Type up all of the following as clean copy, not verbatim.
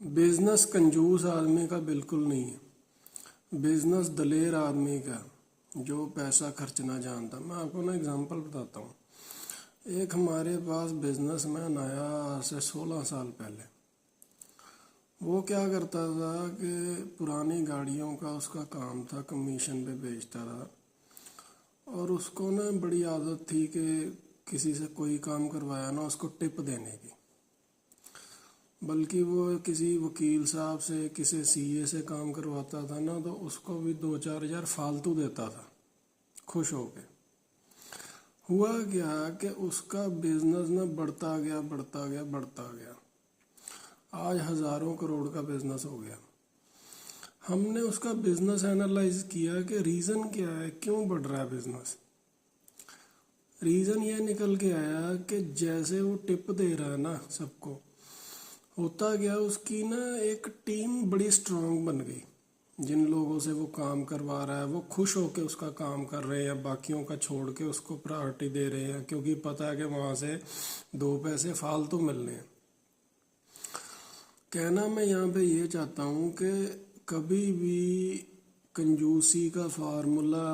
Business कंजूस आदमी का बिल्कुल नहीं है। बिजनेस दलेर आदमी का जो पैसा खर्चना जानता। मैं आपको ना एग्जांपल बताता हूँ। एक हमारे पास बिजनेसमैन आया आज से 16 साल पहले। वो क्या करता था कि पुरानी गाड़ियों का उसका काम था, कमीशन पे बेचता था। और उसको ना बड़ी आदत थी कि किसी से कोई काम करवाया ना उसको टिप देने की। बल्कि वो किसी वकील साहब से, किसी सीए से काम करवाता था ना तो उसको भी 2-4 हज़ार फालतू देता था खुश होके। हुआ क्या कि उसका बिजनेस ना बढ़ता गया बढ़ता गया बढ़ता गया। आज हज़ारों करोड़ का बिजनेस हो गया। हमने उसका बिजनेस एनालाइज किया कि रीज़न क्या है, क्यों बढ़ रहा है बिजनेस। रीज़न ये निकल के आया कि जैसे वो टिप दे रहा है ना सबको, होता गया उसकी ना एक टीम बड़ी स्ट्रांग बन गई। जिन लोगों से वो काम करवा रहा है वो खुश होके उसका काम कर रहे हैं, बाकियों का छोड़ के उसको प्रायोरिटी दे रहे हैं, क्योंकि पता है कि वहाँ से 2 पैसे फालतू मिल रहे हैं। कहना मैं यहाँ पे ये चाहता हूँ कि कभी भी कंजूसी का फार्मूला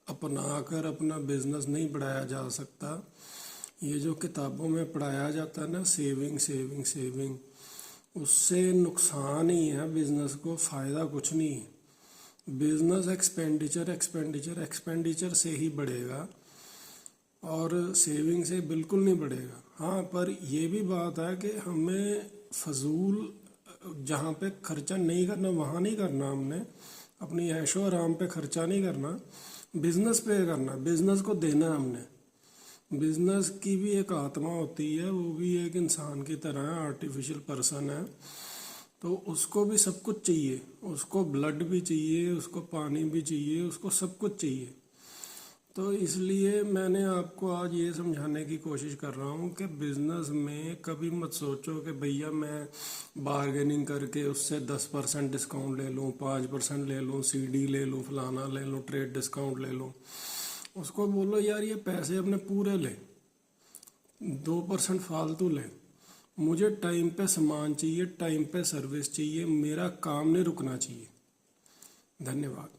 अपनाकर अपना बिजनेस नहीं बढ़ाया जा सकता। ये जो किताबों में पढ़ाया जाता है ना, सेविंग सेविंग सेविंग, उससे नुकसान ही है बिजनेस को, फ़ायदा कुछ नहीं है। बिजनेस एक्सपेंडिचर एक्सपेंडिचर एक्सपेंडिचर से ही बढ़ेगा और सेविंग से बिल्कुल नहीं बढ़ेगा। हाँ, पर ये भी बात है कि हमें फजूल जहाँ पे खर्चा नहीं करना वहाँ नहीं करना। हमने अपनी ऐशो आराम पे खर्चा नहीं करना, बिजनेस पे करना, बिजनेस को देना है हमने। बिजनेस की भी एक आत्मा होती है, वो भी एक इंसान की तरह है, आर्टिफिशियल पर्सन है, तो उसको भी सब कुछ चाहिए। उसको ब्लड भी चाहिए, उसको पानी भी चाहिए, उसको सब कुछ चाहिए। तो इसलिए मैंने आपको आज ये समझाने की कोशिश कर रहा हूँ कि बिज़नेस में कभी मत सोचो कि भैया मैं बारगेनिंग करके उससे 10% डिस्काउंट ले लूँ, 5% ले लूँ, सीडी ले लूँ, फलाना ले लूँ, ट्रेड डिस्काउंट ले लूँ। उसको बोलो यार ये पैसे अपने पूरे ले, 2% फालतू ले। मुझे टाइम पे सामान चाहिए, टाइम पे सर्विस चाहिए, मेरा काम नहीं रुकना चाहिए। धन्यवाद।